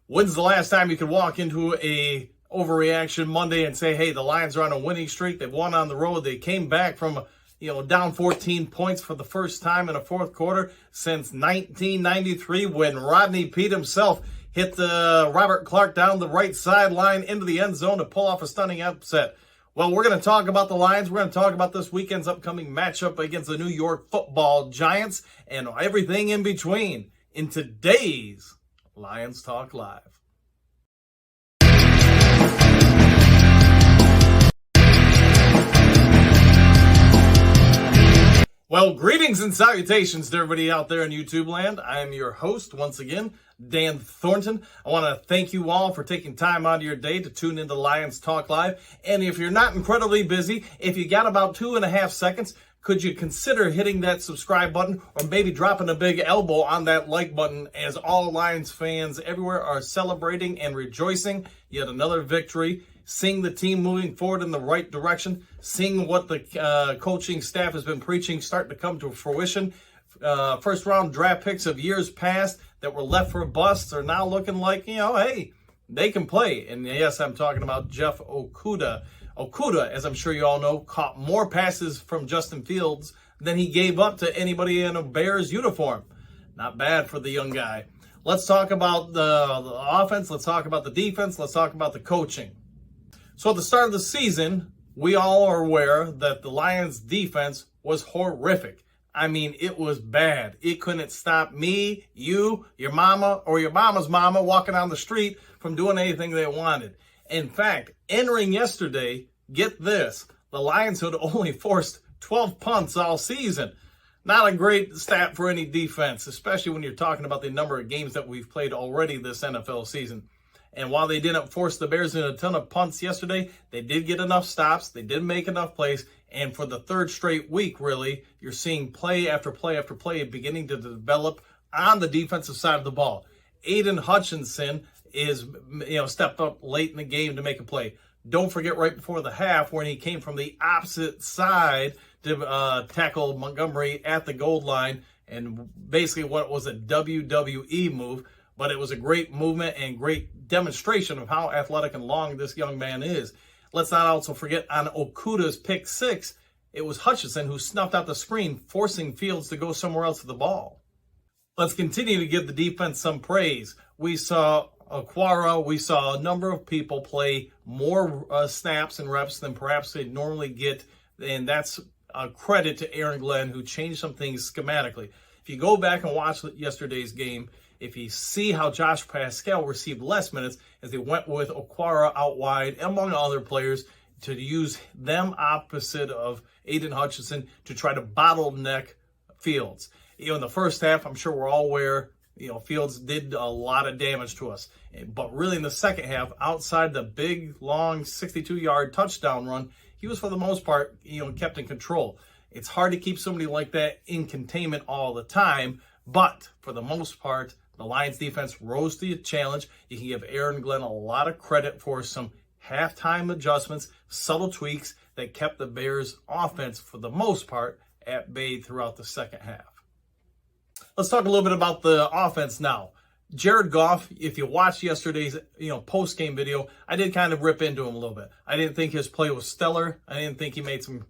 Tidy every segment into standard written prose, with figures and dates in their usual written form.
When's the last time you could walk into a Overreaction Monday and say, hey, the Lions are on a winning streak. They've won on the road. They came back from, down 14 points for the first time in a fourth quarter since 1993 when Rodney Peete himself hit the Robert Clark down the right sideline into the end zone to pull off a stunning upset. Well, we're going to talk about the Lions. We're going to talk about this weekend's upcoming matchup against the New York Football Giants and everything in between in today's Lions Talk Live. Well, greetings and salutations to everybody out there in YouTube land. I am your host, once again, Dan Thornton. I want to thank you all for taking time out of your day to tune into Lions Talk Live. And if you're not incredibly busy, if you got about 2.5 seconds, could you consider hitting that subscribe button or maybe dropping a big elbow on that like button as all Lions fans everywhere are celebrating and rejoicing yet another victory, seeing the team moving forward in the right direction, seeing what the coaching staff has been preaching starting to come to fruition. First round draft picks of years past that were left for busts are now looking like, hey, they can play. And yes, I'm talking about Jeff Okudah. Okudah, as I'm sure you all know, caught more passes from Justin Fields than he gave up to anybody in a Bears uniform. Not bad for the young guy. Let's talk about the offense. Let's talk about the defense. Let's talk about the coaching. So at the start of the season, we all are aware that the Lions defense was horrific. I mean, it was bad. It couldn't stop me, you, your mama, or your mama's mama walking down the street from doing anything they wanted. In fact, entering yesterday, get this, the Lions had only forced 12 punts all season. Not a great stat for any defense, especially when you're talking about the number of games that we've played already this NFL season. And while they didn't force the Bears in a ton of punts yesterday, they did get enough stops. They did make enough plays. And for the third straight week, really, you're seeing play after play after play beginning to develop on the defensive side of the ball. Aiden Hutchinson is, stepped up late in the game to make a play. Don't forget right before the half when he came from the opposite side to tackle Montgomery at the goal line. And basically what was a WWE move. But it was a great movement and great demonstration of how athletic and long this young man is. Let's not also forget on Okudah's pick six, it was Hutchinson who snuffed out the screen, forcing Fields to go somewhere else with the ball. Let's continue to give the defense some praise. We saw Okwara, we saw a number of people play more snaps and reps than perhaps they normally get, and that's a credit to Aaron Glenn, who changed some things schematically. If you go back and watch yesterday's game, if you see how Josh Pascal received less minutes as they went with Okwara out wide, among other players, to use them opposite of Aiden Hutchinson to try to bottleneck Fields. In the first half, I'm sure we're all aware, Fields did a lot of damage to us. But really in the second half, outside the big, long 62-yard touchdown run, he was for the most part, kept in control. It's hard to keep somebody like that in containment all the time, but for the most part, the Lions defense rose to the challenge. You can give Aaron Glenn a lot of credit for some halftime adjustments, subtle tweaks that kept the Bears offense, for the most part, at bay throughout the second half. Let's talk a little bit about the offense now. Jared Goff, if you watched yesterday's post-game video, I did kind of rip into him a little bit. I didn't think his play was stellar. I didn't think he made some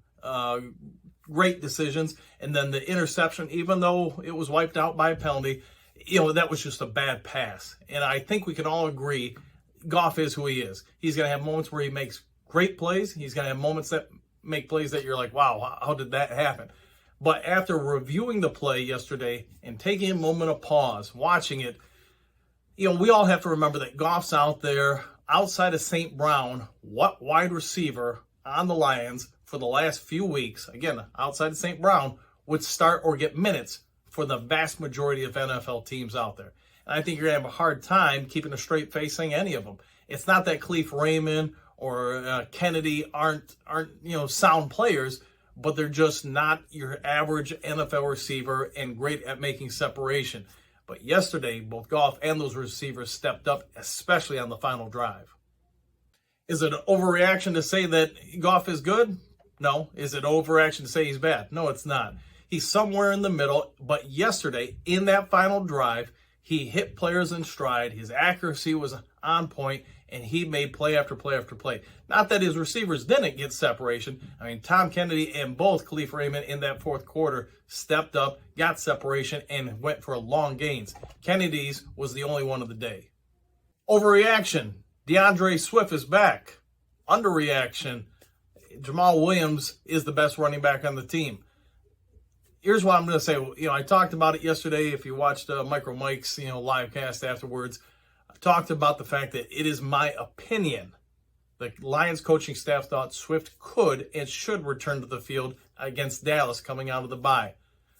great decisions. And then the interception, even though it was wiped out by a penalty, that was just a bad pass. And I think we can all agree Goff is who he is. He's going to have moments where he makes great plays. He's going to have moments that make plays that you're like, wow, how did that happen? But after reviewing the play yesterday and taking a moment of pause, watching it, we all have to remember that Goff's out there outside of St. Brown. What wide receiver on the Lions for the last few weeks, again, outside of St. Brown, would start or get minutes for the vast majority of NFL teams out there? And I think you're going to have a hard time keeping a straight face saying any of them. It's not that Khalif Raymond or Kennedy aren't sound players, but they're just not your average NFL receiver and great at making separation. But yesterday, both Goff and those receivers stepped up, especially on the final drive. Is it an overreaction to say that Goff is good? No. Is it overreaction to say he's bad? No, it's not. He's somewhere in the middle. But yesterday, in that final drive, He hit players in stride. His accuracy was on point, and he made play after play after play. Not that his receivers didn't get separation. I mean, Tom Kennedy and both Khalif Raymond in that fourth quarter stepped up, got separation, and went for long gains. Kennedy's was the only one of the day. Overreaction. DeAndre Swift is back. Underreaction. Jamal Williams is the best running back on the team. Here's what I'm going to say. I talked about it yesterday. If you watched Micro Mike's, live cast afterwards, I talked about the fact that it is my opinion the Lions coaching staff thought Swift could and should return to the field against Dallas coming out of the bye.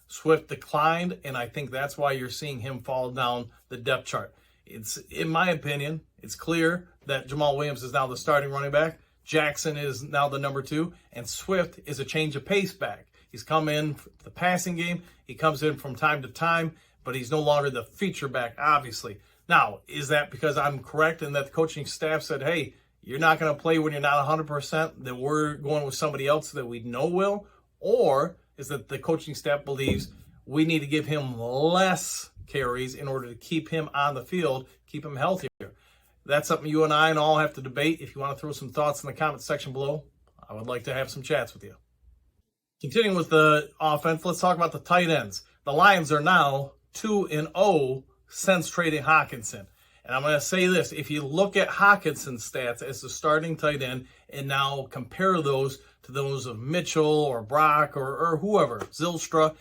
Swift declined, and I think that's why you're seeing him fall down the depth chart. It's, in my opinion, it's clear that Jamal Williams is now the starting running back. Jackson is now the number 2, and Swift is a change of pace back. He's come in for the passing game. He comes in from time to time, but he's no longer the feature back, obviously. Now, is that because I'm correct in that the coaching staff said, hey, you're not going to play when you're not 100%, that we're going with somebody else that we know will? Or is that the coaching staff believes we need to give him less carries in order to keep him on the field, keep him healthier? That's something you and I and all have to debate. If you want to throw some thoughts in the comment section below, I would like to have some chats with you. Continuing with the offense, let's talk about the tight ends. The Lions are now 2-0 since trading Hockenson. And I'm going to say this. If you look at Hockenson's stats as the starting tight end and now compare those to those of Mitchell or Brock or whoever, Zylstra,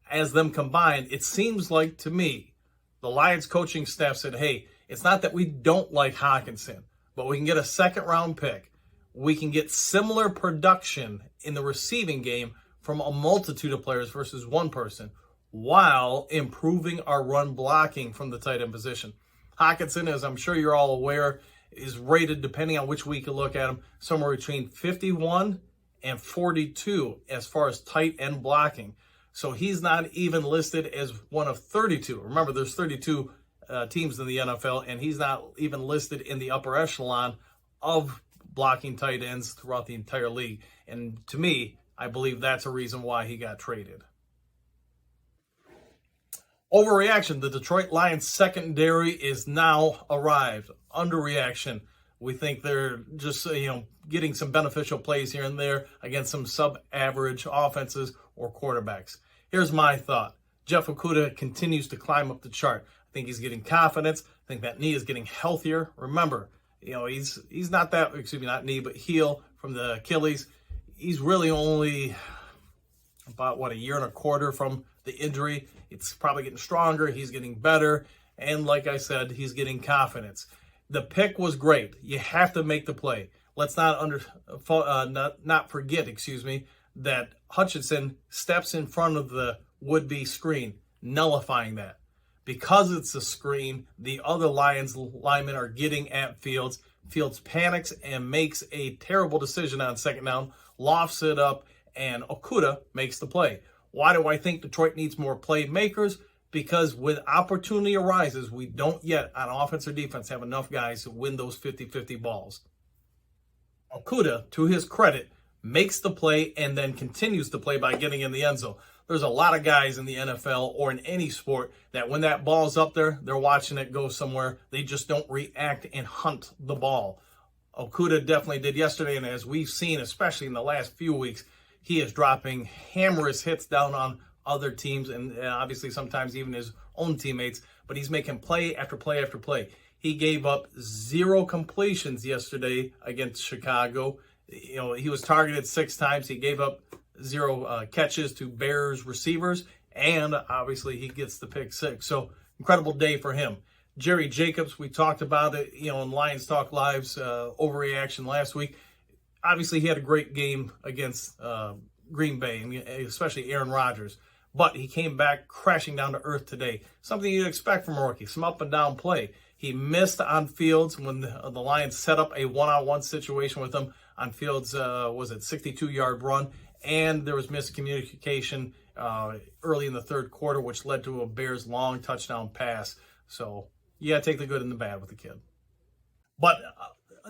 as them combined, it seems like to me the Lions coaching staff said, hey, it's not that we don't like Hockenson, but we can get a second-round pick. We can get similar production in the receiving game from a multitude of players versus one person while improving our run blocking from the tight end position. Hockenson, as I'm sure you're all aware, is rated, depending on which week you look at him, somewhere between 51 and 42 as far as tight end blocking. So he's not even listed as one of 32. Remember, there's 32 teams in the NFL, and he's not even listed in the upper echelon of blocking tight ends throughout the entire league. And to me, I believe that's a reason why he got traded. Overreaction. The Detroit Lions secondary is now arrived. Underreaction. We think they're just, getting some beneficial plays here and there against some sub-average offenses or quarterbacks. Here's my thought. Jeff Okudah continues to climb up the chart. I think he's getting confidence. I think that knee is getting healthier. Remember, he's not that, not knee, but heel from the Achilles. He's really only about, a year and a quarter from the injury. It's probably getting stronger. He's getting better. And like I said, he's getting confidence. The pick was great. You have to make the play. Let's not forget, that Hutchinson steps in front of the would-be screen, nullifying that. Because it's a screen, the other Lions linemen are getting at Fields. Fields panics and makes a terrible decision on second down, lofts it up, and Okudah makes the play. Why do I think Detroit needs more playmakers? Because when opportunity arises, we don't yet, on offense or defense, have enough guys to win those 50-50 balls. Okudah, to his credit, makes the play and then continues to play by getting in the end zone. There's a lot of guys in the NFL or in any sport that when that ball's up there, they're watching it go somewhere. They just don't react and hunt the ball. Okudah definitely did yesterday, and as we've seen, especially in the last few weeks, he is dropping hammerous hits down on other teams and obviously sometimes even his own teammates, but he's making play after play after play. He gave up 0 completions yesterday against Chicago. He was targeted 6 times. He gave up 0 catches to Bears receivers, and obviously he gets the pick 6. So incredible day for him. Jerry Jacobs, we talked about it, in Lions Talk Live's overreaction last week. Obviously, he had a great game against Green Bay, especially Aaron Rodgers. But he came back crashing down to earth today. Something you'd expect from a rookie, some up and down play. He missed on Fields when the Lions set up a one-on-one situation with him on Fields' 62-yard run. And there was miscommunication early in the third quarter, which led to a Bears long touchdown pass. So, yeah, take the good and the bad with the kid. But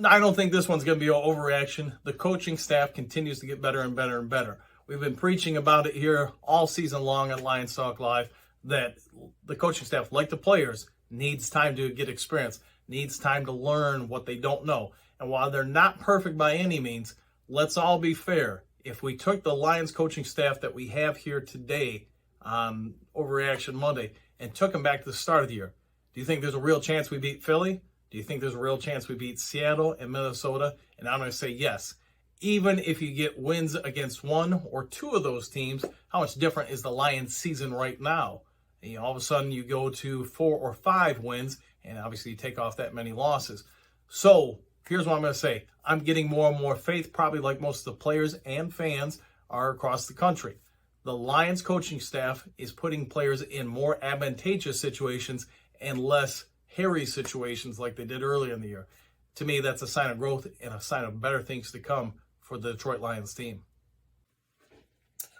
I don't think this one's going to be an overreaction. The coaching staff continues to get better and better and better. We've been preaching about it here all season long on Lions Talk Live that the coaching staff, like the players, needs time to get experience, needs time to learn what they don't know. And while they're not perfect by any means, let's all be fair. If we took the Lions coaching staff that we have here today on Overreaction Monday and took them back to the start of the year, do you think there's a real chance we beat Philly? Do you think there's a real chance we beat Seattle and Minnesota? And I'm going to say yes. Even if you get wins against one or two of those teams, how much different is the Lions season right now? And, all of a sudden you go to 4 or 5 wins, and obviously you take off that many losses. So here's what I'm going to say. I'm getting more and more faith, probably like most of the players and fans are across the country. The Lions coaching staff is putting players in more advantageous situations and less hairy situations like they did earlier in the year. To me, that's a sign of growth and a sign of better things to come for the Detroit Lions team.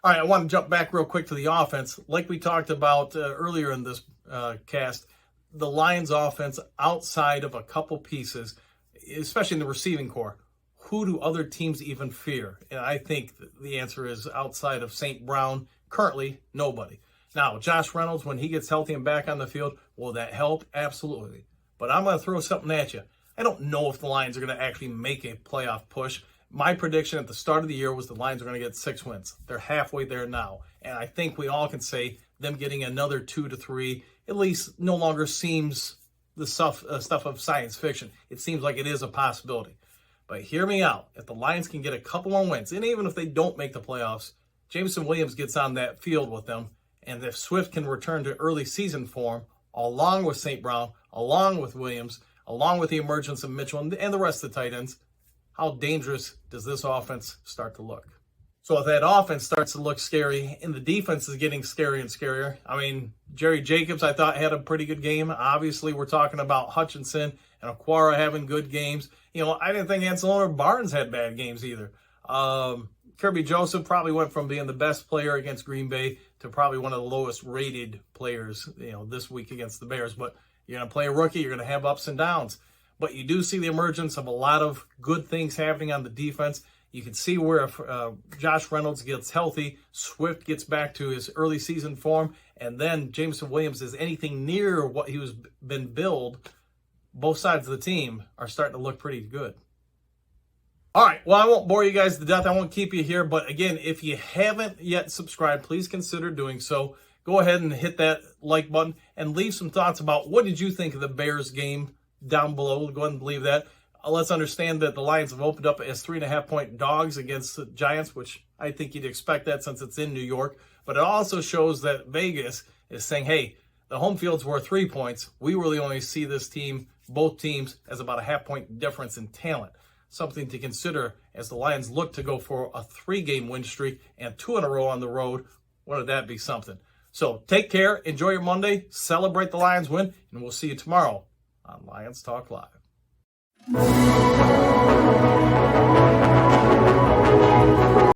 All right, I want to jump back real quick to the offense. Like we talked about earlier in this cast, the Lions offense, outside of a couple pieces, especially in the receiving core, who do other teams even fear? And I think the answer is outside of St. Brown, currently nobody. Now, Josh Reynolds, when he gets healthy and back on the field, will that help? Absolutely. But I'm going to throw something at you. I don't know if the Lions are going to actually make a playoff push. My prediction at the start of the year was the Lions are going to get 6 wins. They're halfway there now. And I think we all can say them getting another 2 to 3 at least no longer seems the stuff of science fiction. It seems like it is a possibility. But hear me out. If the Lions can get a couple more wins, and even if they don't make the playoffs, Jameson Williams gets on that field with them. And if Swift can return to early season form, along with St. Brown, along with Williams, along with the emergence of Mitchell and the rest of the tight ends, how dangerous does this offense start to look? So if that offense starts to look scary and the defense is getting scarier and scarier, I mean, Jerry Jacobs, I thought, had a pretty good game. Obviously, we're talking about Hutchinson and Aquara having good games. I didn't think Ansel or Barnes had bad games either. Kirby Joseph probably went from being the best player against Green Bay to probably one of the lowest rated players, this week against the Bears. But you're going to play a rookie, you're going to have ups and downs. But you do see the emergence of a lot of good things happening on the defense. You can see where if Josh Reynolds gets healthy, Swift gets back to his early season form, and then Jameson Williams is anything near what he was been billed, both sides of the team are starting to look pretty good. All right, well, I won't bore you guys to death. I won't keep you here. But again, if you haven't yet subscribed, please consider doing so. Go ahead and hit that like button and leave some thoughts about what did you think of the Bears game down below. Go ahead and leave that. Let's understand that the Lions have opened up as 3.5-point dogs against the Giants, which I think you'd expect that since it's in New York. But it also shows that Vegas is saying, hey, the home field's worth 3 points. We really only see this team, both teams, as about a half-point difference in talent. Something to consider as the Lions look to go for a 3-game win streak and 2 in a row on the road. Wouldn't that be something? So take care, enjoy your Monday, celebrate the Lions win, and we'll see you tomorrow on Lions Talk Live.